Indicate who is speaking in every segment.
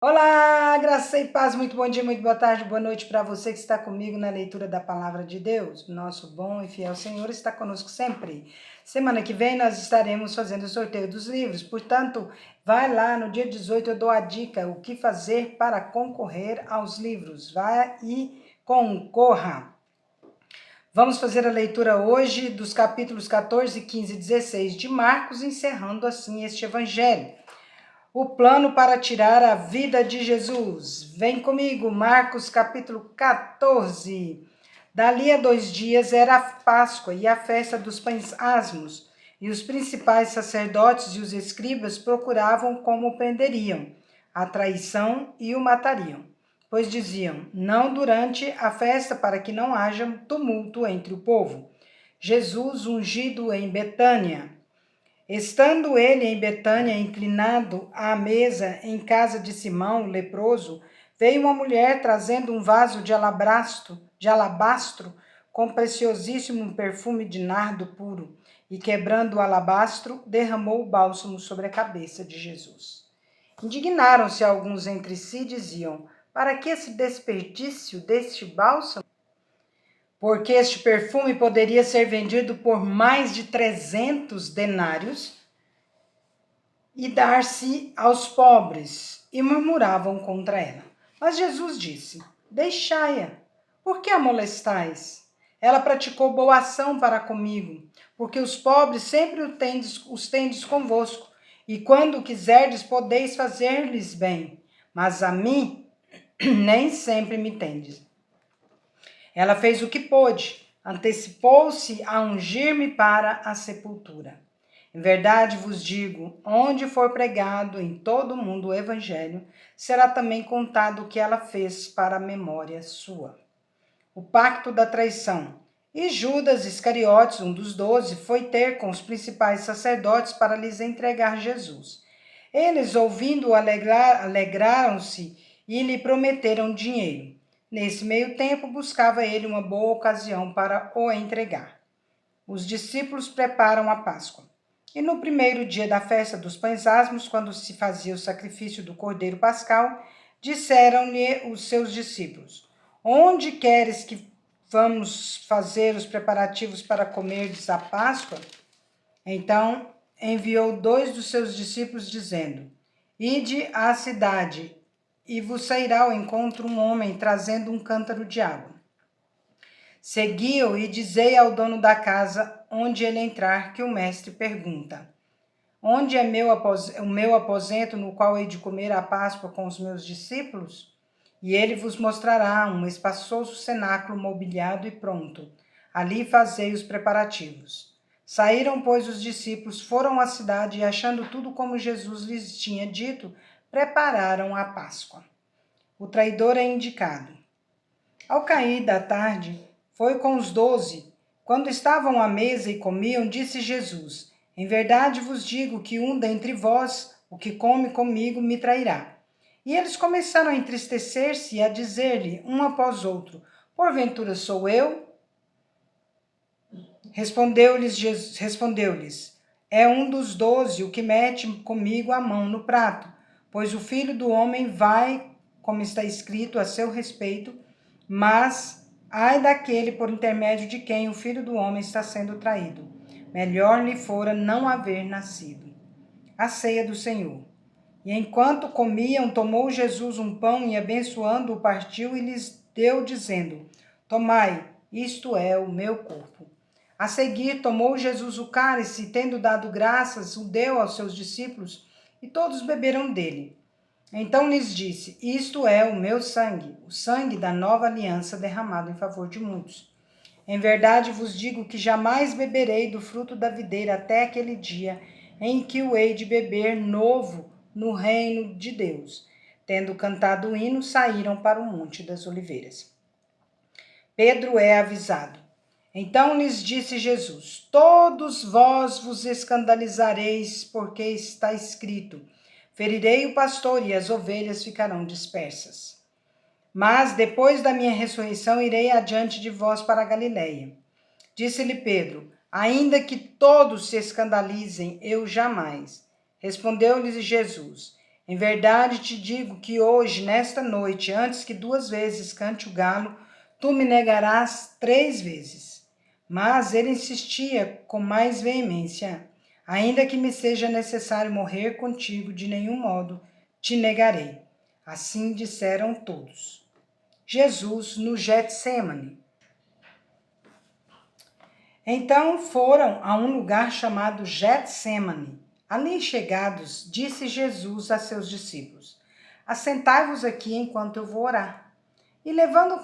Speaker 1: Olá, graça e paz, muito bom dia, muito boa tarde, boa noite para você que está comigo na leitura da Palavra de Deus. Nosso bom e fiel Senhor está conosco sempre. Semana que vem nós estaremos fazendo o sorteio dos livros, portanto, vai lá no dia 18, eu dou a dica, o que fazer para concorrer aos livros. Vai e concorra. Vamos fazer a leitura hoje dos capítulos 14, 15 e 16 de Marcos, encerrando assim este evangelho. O plano para tirar a vida de Jesus. Vem comigo, Marcos capítulo 14. Dali a 2 dias era a Páscoa e a festa dos pães asmos, e os principais sacerdotes e os escribas procuravam como o prenderiam, a traição e o matariam. Pois diziam, não durante a festa, para que não haja tumulto entre o povo. Jesus ungido em Betânia. Estando ele em Betânia, inclinado à mesa em casa de Simão, o leproso, veio uma mulher trazendo um vaso de alabastro com preciosíssimo perfume de nardo puro, e quebrando o alabastro, derramou o bálsamo sobre a cabeça de Jesus. Indignaram-se alguns entre si e diziam, para que esse desperdício deste bálsamo? Porque este perfume poderia ser vendido por mais de 300 denários e dar-se aos pobres, e murmuravam contra ela. Mas Jesus disse, deixai-a, por que a molestais? Ela praticou boa ação para comigo, porque os pobres sempre os tendes convosco, e quando quiserdes podeis fazer-lhes bem, mas a mim nem sempre me tendes. Ela fez o que pôde, antecipou-se a ungir-me para a sepultura. Em verdade vos digo, onde for pregado em todo o mundo o evangelho, será também contado o que ela fez para a memória sua. O pacto da traição. E Judas Iscariotes, um dos 12, foi ter com os principais sacerdotes para lhes entregar Jesus. Eles, ouvindo-o, alegraram-se e lhe prometeram dinheiro. Nesse meio tempo, buscava ele uma boa ocasião para o entregar. Os discípulos preparam a Páscoa. E no primeiro dia da festa dos pães asmos, quando se fazia o sacrifício do cordeiro pascal, disseram-lhe os seus discípulos, onde queres que vamos fazer os preparativos para comerdes a Páscoa? Então enviou 2 dos seus discípulos, dizendo, ide à cidade, e vos sairá ao encontro um homem trazendo um cântaro de água. Segui-o e dizei ao dono da casa, onde ele entrar, que o mestre pergunta, onde é o meu aposento no qual hei de comer a Páscoa com os meus discípulos? E ele vos mostrará um espaçoso cenáculo mobiliado e pronto. Ali fazei os preparativos. Saíram, pois, os discípulos, foram à cidade e, achando tudo como Jesus lhes tinha dito, prepararam a Páscoa. O traidor é indicado. Ao cair da tarde, foi com os 12. Quando estavam à mesa e comiam, disse Jesus, em verdade vos digo que um dentre vós, o que come comigo, me trairá. E eles começaram a entristecer-se e a dizer-lhe, um após outro, porventura sou eu? Respondeu-lhes, é um dos 12 o que mete comigo a mão no prato, pois o Filho do Homem vai, como está escrito a seu respeito, mas ai daquele por intermédio de quem o Filho do Homem está sendo traído. Melhor lhe fora não haver nascido. A ceia do Senhor. E enquanto comiam, tomou Jesus um pão e, abençoando-o, partiu e lhes deu, dizendo, tomai, isto é o meu corpo. A seguir, tomou Jesus o cálice, e, tendo dado graças, o deu aos seus discípulos, e todos beberam dele. Então lhes disse, isto é o meu sangue, o sangue da nova aliança derramado em favor de muitos. Em verdade vos digo que jamais beberei do fruto da videira até aquele dia em que o hei de beber novo no reino de Deus. Tendo cantado o hino, saíram para o Monte das Oliveiras. Pedro é avisado. Então lhes disse Jesus, todos vós vos escandalizareis, porque está escrito, ferirei o pastor e as ovelhas ficarão dispersas. Mas depois da minha ressurreição irei adiante de vós para a Galiléia. Disse-lhe Pedro, ainda que todos se escandalizem, eu jamais. Respondeu-lhes Jesus, Em verdade te digo que hoje, nesta noite, antes que 2 vezes cante o galo, tu me negarás 3 vezes. Mas ele insistia com mais veemência: ainda que me seja necessário morrer contigo, de nenhum modo te negarei. Assim disseram todos. Jesus no Getsêmani. Então foram a um lugar chamado Getsêmani. Ali chegados, disse Jesus a seus discípulos: assentai-vos aqui enquanto eu vou orar. E levando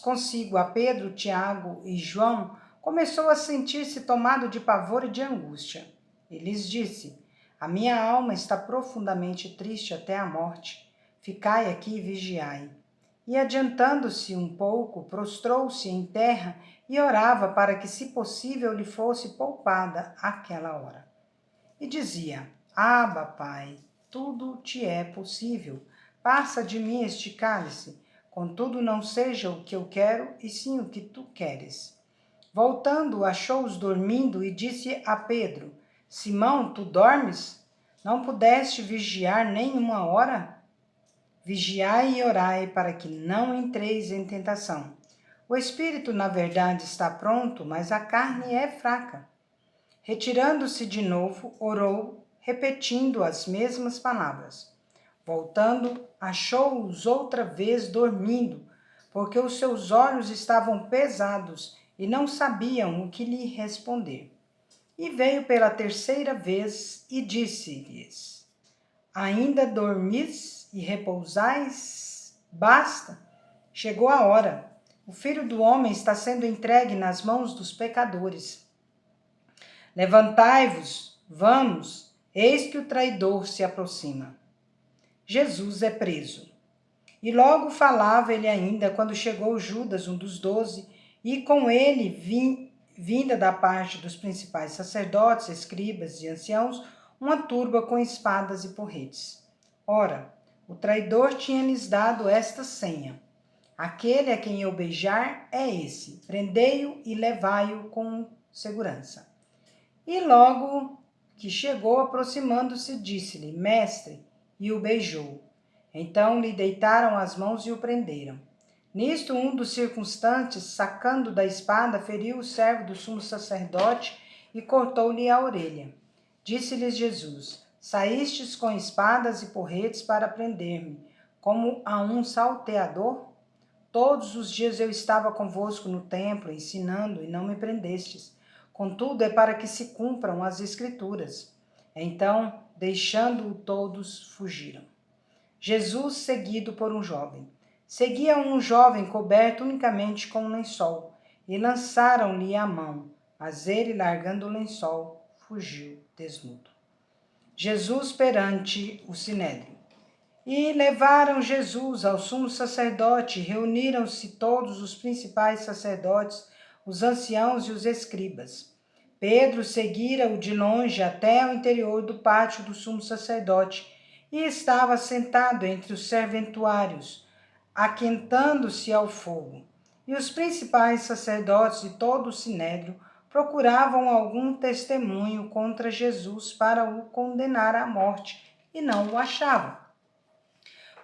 Speaker 1: consigo a Pedro, Tiago e João, começou a sentir-se tomado de pavor e de angústia. E lhes disse: a minha alma está profundamente triste até a morte. Ficai aqui e vigiai. E adiantando-se um pouco, prostrou-se em terra e orava para que, se possível, lhe fosse poupada aquela hora. E dizia: Abba, Pai, tudo te é possível. Passa de mim este cálice. Contudo, não seja o que eu quero, e sim o que tu queres. Voltando, achou-os dormindo e disse a Pedro: Simão, tu dormes? Não pudeste vigiar nem uma hora? Vigiai e orai para que não entreis em tentação. O espírito, na verdade, está pronto, mas a carne é fraca. Retirando-se de novo, orou, repetindo as mesmas palavras. Voltando, achou-os outra vez dormindo, porque os seus olhos estavam pesados e não sabiam o que lhe responder. E veio pela terceira vez e disse-lhes: ainda dormis e repousais? Basta! Chegou a hora. O Filho do Homem está sendo entregue nas mãos dos pecadores. Levantai-vos, vamos, eis que o traidor se aproxima. Jesus é preso. E logo falava ele ainda, quando chegou Judas, um dos 12, e com ele, vinda da parte dos principais sacerdotes, escribas e anciãos, uma turba com espadas e porretes. Ora, o traidor tinha-lhes dado esta senha: aquele a quem eu beijar é esse, prendei-o e levai-o com segurança. E logo que chegou, aproximando-se, disse-lhe: Mestre, e o beijou. Então lhe deitaram as mãos e o prenderam. Nisto, um dos circunstantes, sacando da espada, feriu o servo do sumo sacerdote e cortou-lhe a orelha. Disse-lhes Jesus: saístes com espadas e porretes para prender-me, como a um salteador? Todos os dias eu estava convosco no templo, ensinando, e não me prendestes. Contudo, é para que se cumpram as Escrituras. Então, deixando-o todos, fugiram. Jesus seguido por um jovem. Seguia um jovem coberto unicamente com um lençol, e lançaram-lhe a mão, mas ele, largando o lençol, fugiu desnudo. Jesus perante o sinédrio. E levaram Jesus ao sumo sacerdote, reuniram-se todos os principais sacerdotes, os anciãos e os escribas. Pedro seguira-o de longe até ao interior do pátio do sumo sacerdote e estava sentado entre os serventuários, aquentando-se ao fogo. E os principais sacerdotes e todo o sinédrio procuravam algum testemunho contra Jesus para o condenar à morte e não o achavam,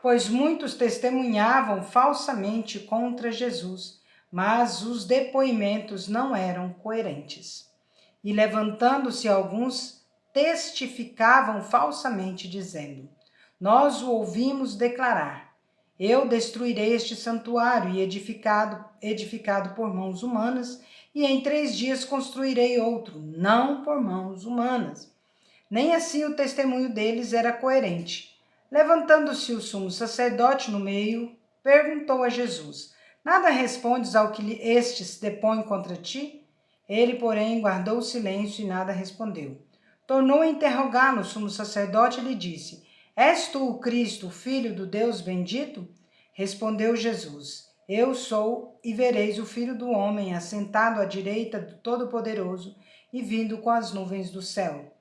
Speaker 1: pois muitos testemunhavam falsamente contra Jesus, mas os depoimentos não eram coerentes. E levantando-se alguns, testificavam falsamente, dizendo: nós o ouvimos declarar: eu destruirei este santuário e edificado por mãos humanas, e em 3 dias construirei outro, não por mãos humanas. Nem assim o testemunho deles era coerente. Levantando-se o sumo sacerdote no meio, perguntou a Jesus: nada respondes ao que estes depõem contra ti? Ele, porém, guardou silêncio e nada respondeu. Tornou a interrogá-lo o sumo sacerdote e lhe disse: és tu o Cristo, o Filho do Deus bendito? Respondeu Jesus: eu sou, e vereis o Filho do Homem assentado à direita do Todo-Poderoso e vindo com as nuvens do céu.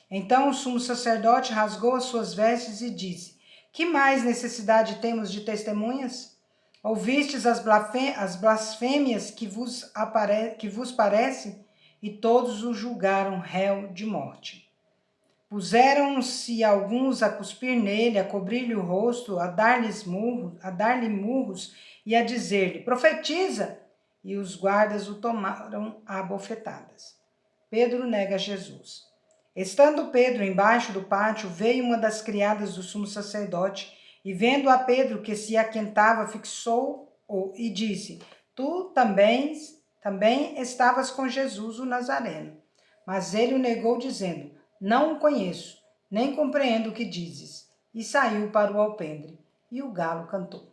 Speaker 1: Então o sumo sacerdote rasgou as suas vestes e disse: que mais necessidade temos de testemunhas? Ouvistes as blasfêmias que vos parece? E todos o julgaram réu de morte. Puseram-se alguns a cuspir nele, a cobrir-lhe o rosto, a dar-lhe murros e a dizer-lhe: profetiza! E os guardas o tomaram a bofetadas. Pedro nega Jesus. Estando Pedro embaixo do pátio, veio uma das criadas do sumo sacerdote e, vendo a Pedro que se aquentava, fixou-o e disse: tu também estavas com Jesus o Nazareno. Mas ele o negou, dizendo: não o conheço, nem compreendo o que dizes. E saiu para o alpendre, e o galo cantou.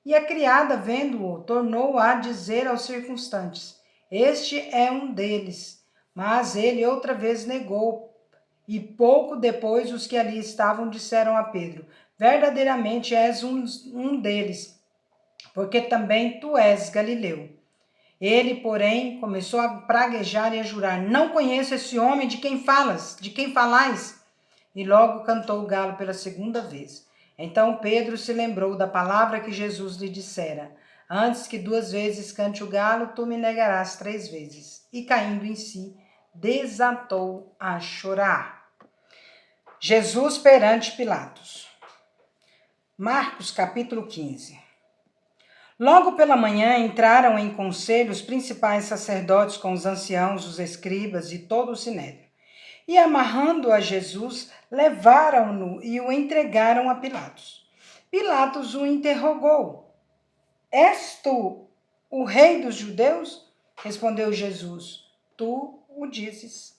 Speaker 1: E a criada, vendo-o, tornou a dizer aos circunstantes: este é um deles. Mas ele outra vez negou. E pouco depois os que ali estavam disseram a Pedro: verdadeiramente és um deles, porque também tu és galileu. Ele, porém, começou a praguejar e a jurar: não conheço esse homem de quem falais. E logo cantou o galo pela segunda vez. Então Pedro se lembrou da palavra que Jesus lhe dissera: antes que 2 vezes cante o galo, tu me negarás 3 vezes. E caindo em si, desatou a chorar. Jesus perante Pilatos. Marcos capítulo 15. Logo pela manhã entraram em conselho os principais sacerdotes com os anciãos, os escribas e todo o sinédrio. E amarrando a Jesus, levaram-no e o entregaram a Pilatos. Pilatos o interrogou: és tu o rei dos judeus? Respondeu Jesus: tu o dizes.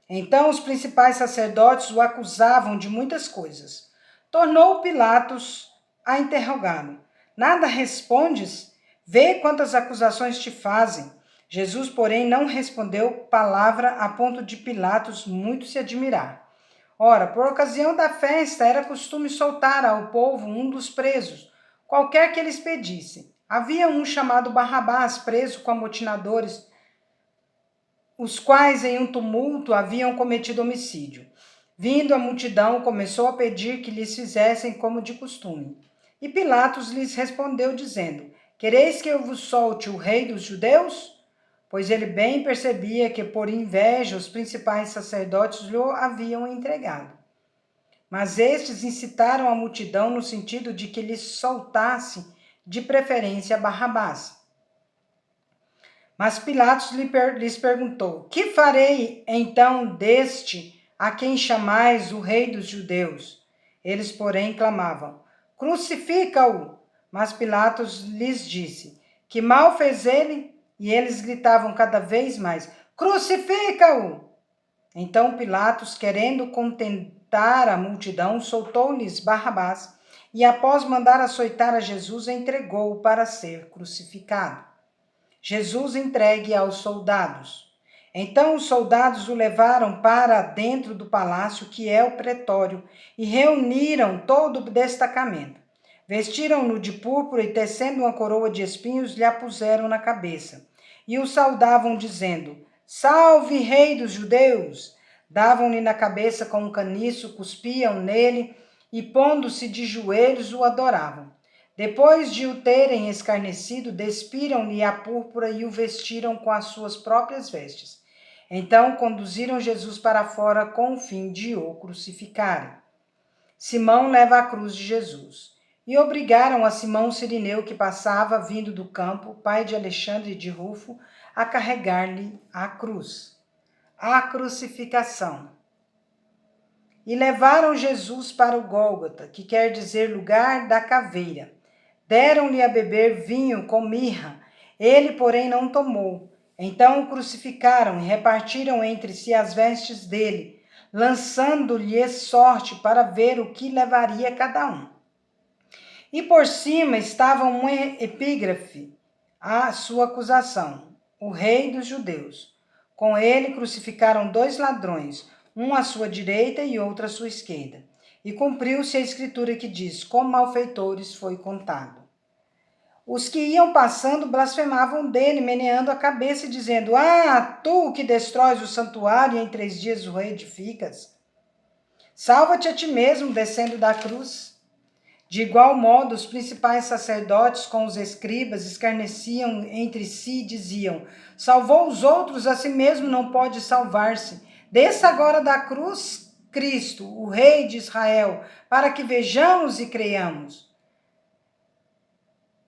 Speaker 1: Então os principais sacerdotes o acusavam de muitas coisas. Tornou Pilatos a interrogá-lo: nada respondes? Vê quantas acusações te fazem. Jesus, porém, não respondeu palavra, a ponto de Pilatos muito se admirar. Ora, por ocasião da festa, era costume soltar ao povo um dos presos, qualquer que eles pedissem. Havia um chamado Barrabás, preso com amotinadores, os quais em um tumulto haviam cometido homicídio. Vindo a multidão, começou a pedir que lhes fizessem como de costume. E Pilatos lhes respondeu, dizendo: quereis que eu vos solte o rei dos judeus? Pois ele bem percebia que por inveja os principais sacerdotes lhe haviam entregado. Mas estes incitaram a multidão no sentido de que lhes soltasse de preferência Barrabás. Mas Pilatos lhes perguntou: que farei então deste a quem chamais o rei dos judeus? Eles, porém, clamavam: crucifica-o! Mas Pilatos lhes disse: que mal fez ele? E eles gritavam cada vez mais: crucifica-o! Então Pilatos, querendo contentar a multidão, soltou-lhes Barrabás e, após mandar açoitar a Jesus, entregou-o para ser crucificado. Jesus entregue aos soldados. Então os soldados o levaram para dentro do palácio, que é o pretório, e reuniram todo o destacamento. Vestiram-no de púrpura e, tecendo uma coroa de espinhos, lhe a puseram na cabeça. E o saudavam, dizendo: salve, rei dos judeus! Davam-lhe na cabeça com um caniço, cuspiam nele e, pondo-se de joelhos, o adoravam. Depois de o terem escarnecido, despiram-lhe a púrpura e o vestiram com as suas próprias vestes. Então conduziram Jesus para fora com o fim de o crucificarem. Simão leva a cruz de Jesus. E obrigaram a Simão Cirineu, que passava, vindo do campo, pai de Alexandre e de Rufo, a carregar-lhe a cruz. A crucificação. E levaram Jesus para o Gólgota, que quer dizer lugar da caveira. Deram-lhe a beber vinho com mirra, ele, porém, não tomou. Então o crucificaram e repartiram entre si as vestes dele, lançando-lhe sorte para ver o que levaria cada um. E por cima estava um epígrafe à sua acusação: o rei dos judeus. Com ele crucificaram 2 ladrões, um à sua direita e outro à sua esquerda. E cumpriu-se a escritura que diz: com malfeitores foi contado. Os que iam passando blasfemavam dele, meneando a cabeça e dizendo: ah, tu que destróis o santuário e em 3 dias o reedificas, salva-te a ti mesmo descendo da cruz. De igual modo, os principais sacerdotes com os escribas escarneciam entre si e diziam: salvou os outros, a si mesmo não pode salvar-se. Desça agora da cruz Cristo, o Rei de Israel, para que vejamos e creiamos.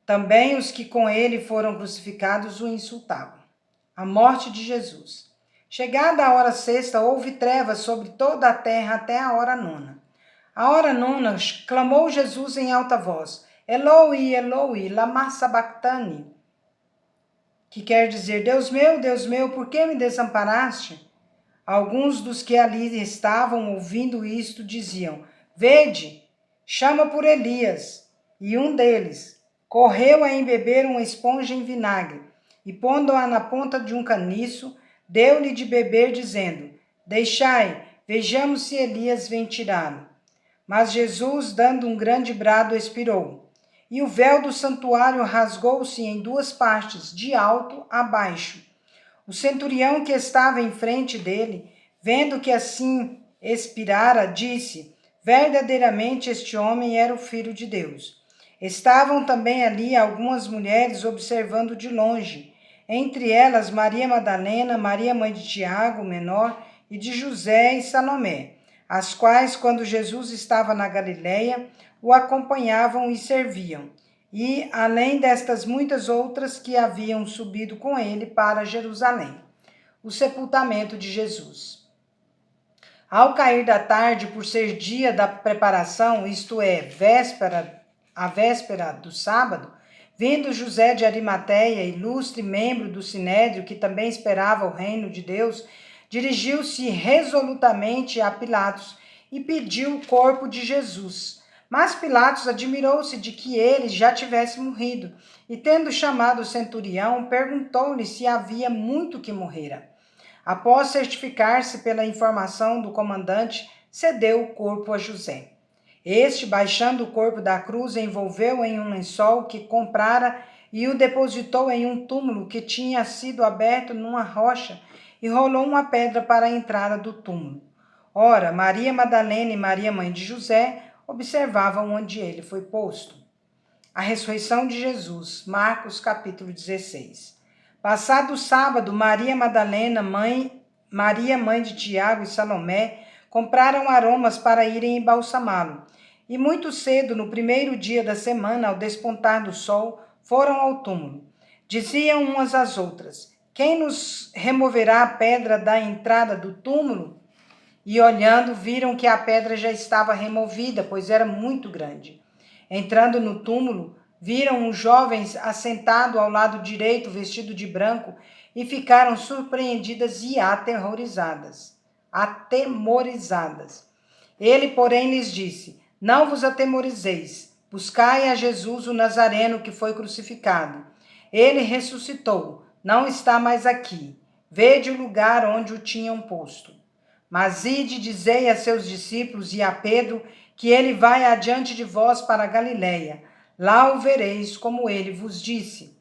Speaker 1: Também os que com ele foram crucificados o insultavam. A morte de Jesus. Chegada a hora sexta, houve trevas sobre toda a terra até a hora nona. A hora nona, clamou Jesus em alta voz, Eloi, Eloi, lama sabachthani, que quer dizer, Deus meu, por que me desamparaste? Alguns dos que ali estavam ouvindo isto diziam, vede, chama por Elias. E um deles correu a embeber uma esponja em vinagre, e pondo-a na ponta de um caniço, deu-lhe de beber, dizendo, deixai, vejamos se Elias vem tirá-lo. Mas Jesus, dando um grande brado, expirou. E o véu do santuário rasgou-se em duas partes, de alto a baixo. O centurião que estava em frente dele, vendo que assim expirara, disse, verdadeiramente este homem era o Filho de Deus. Estavam também ali algumas mulheres observando de longe, entre elas Maria Madalena, Maria mãe de Tiago, o menor, e de José e Salomé, as quais, quando Jesus estava na Galileia, o acompanhavam e serviam. E, além destas muitas outras que haviam subido com ele para Jerusalém. O sepultamento de Jesus. Ao cair da tarde, por ser dia da preparação, isto é, a véspera do sábado, vindo José de Arimateia, ilustre membro do Sinédrio, que também esperava o reino de Deus, dirigiu-se resolutamente a Pilatos e pediu o corpo de Jesus. Mas Pilatos admirou-se de que ele já tivesse morrido, e tendo chamado o centurião, perguntou-lhe se havia muito que morrera. Após certificar-se pela informação do comandante, cedeu o corpo a José. Este, baixando o corpo da cruz, envolveu em um lençol que comprara e o depositou em um túmulo que tinha sido aberto numa rocha e rolou uma pedra para a entrada do túmulo. Ora, Maria Madalena e Maria mãe de José observavam onde ele foi posto. A ressurreição de Jesus, Marcos capítulo 16. Passado o sábado, Maria Madalena, Maria mãe de Tiago e Salomé compraram aromas para irem embalsamá-lo. E muito cedo, no primeiro dia da semana, ao despontar do sol, foram ao túmulo. Diziam umas às outras, quem nos removerá a pedra da entrada do túmulo? E olhando, viram que a pedra já estava removida, pois era muito grande. Entrando no túmulo, viram um jovem assentado ao lado direito, vestido de branco, e ficaram surpreendidas e atemorizadas. Ele, porém, lhes disse, não vos atemorizeis, buscai a Jesus o Nazareno que foi crucificado. Ele ressuscitou, não está mais aqui. Vede o lugar onde o tinham posto. Mas ide, dizei a seus discípulos e a Pedro que ele vai adiante de vós para a Galileia. Lá o vereis, como ele vos disse.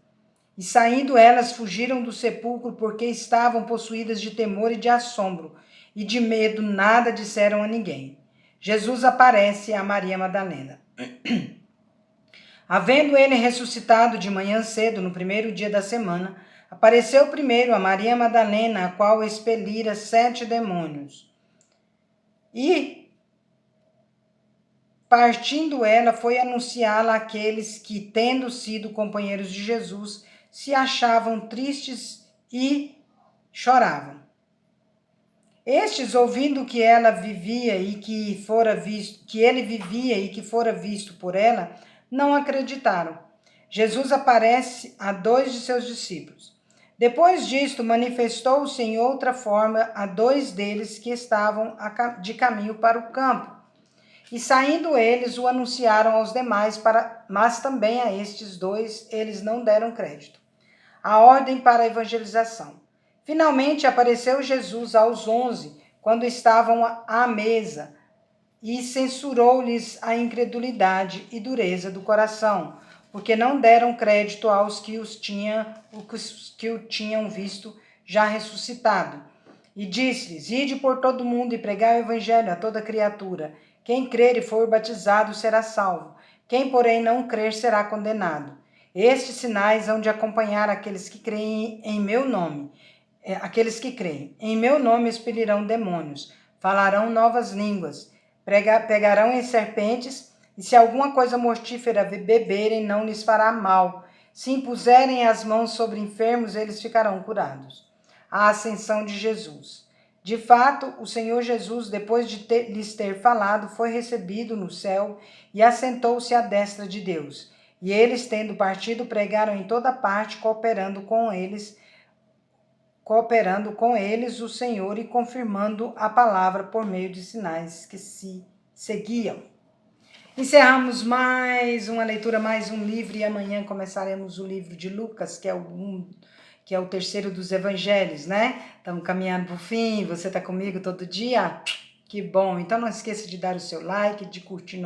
Speaker 1: E saindo elas, fugiram do sepulcro, porque estavam possuídas de temor e de assombro, e de medo nada disseram a ninguém. Jesus aparece a Maria Madalena. Havendo ele ressuscitado de manhã cedo, no primeiro dia da semana, apareceu primeiro a Maria Madalena, a qual expelira 7 demônios. E, partindo ela, foi anunciá-la àqueles que, tendo sido companheiros de Jesus, se achavam tristes e choravam. Estes, ouvindo que ela vivia e que ele vivia e que fora visto por ela, não acreditaram. Jesus aparece a 2 de seus discípulos. Depois disto, manifestou-se em outra forma a 2 deles que estavam de caminho para o campo. E saindo eles, o anunciaram aos demais, mas também a estes 2 eles não deram crédito. A ordem para a evangelização. Finalmente apareceu Jesus aos 11, quando estavam à mesa, e censurou-lhes a incredulidade e dureza do coração, porque não deram crédito aos que o tinham visto já ressuscitado. E disse-lhes, ide por todo o mundo e pregai o evangelho a toda criatura. Quem crer e for batizado será salvo. Quem, porém, não crer será condenado. Estes sinais hão de acompanhar aqueles que creem em meu nome. Aqueles que creem. Em meu nome expelirão demônios. falarão novas línguas, pegarão em serpentes, e se alguma coisa mortífera beberem, não lhes fará mal. Se impuserem as mãos sobre enfermos, eles ficarão curados. A ascensão de Jesus. De fato, o Senhor Jesus, depois de lhes ter falado, foi recebido no céu e assentou-se à destra de Deus. E eles, tendo partido, pregaram em toda parte, cooperando com eles o Senhor e confirmando a palavra por meio de sinais que se seguiam. Encerramos mais uma leitura, mais um livro, e amanhã começaremos o livro de Lucas, que é o terceiro dos evangelhos, né? Estamos caminhando para o fim, você está comigo todo dia? Que bom! Então não esqueça de dar o seu like, de curtir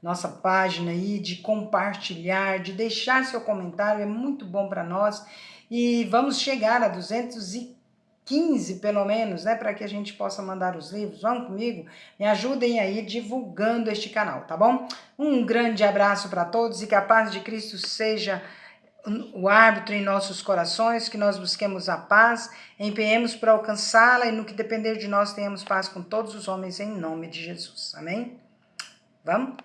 Speaker 1: nossa página aí, de compartilhar, de deixar seu comentário, é muito bom para nós. E vamos chegar a 215 pelo menos, né, para que a gente possa mandar os livros. Vão comigo? Me ajudem aí divulgando este canal, tá bom? Um grande abraço para todos e que a paz de Cristo seja o árbitro em nossos corações, que nós busquemos a paz, empenhemos para alcançá-la e no que depender de nós tenhamos paz com todos os homens em nome de Jesus. Amém? Vamos?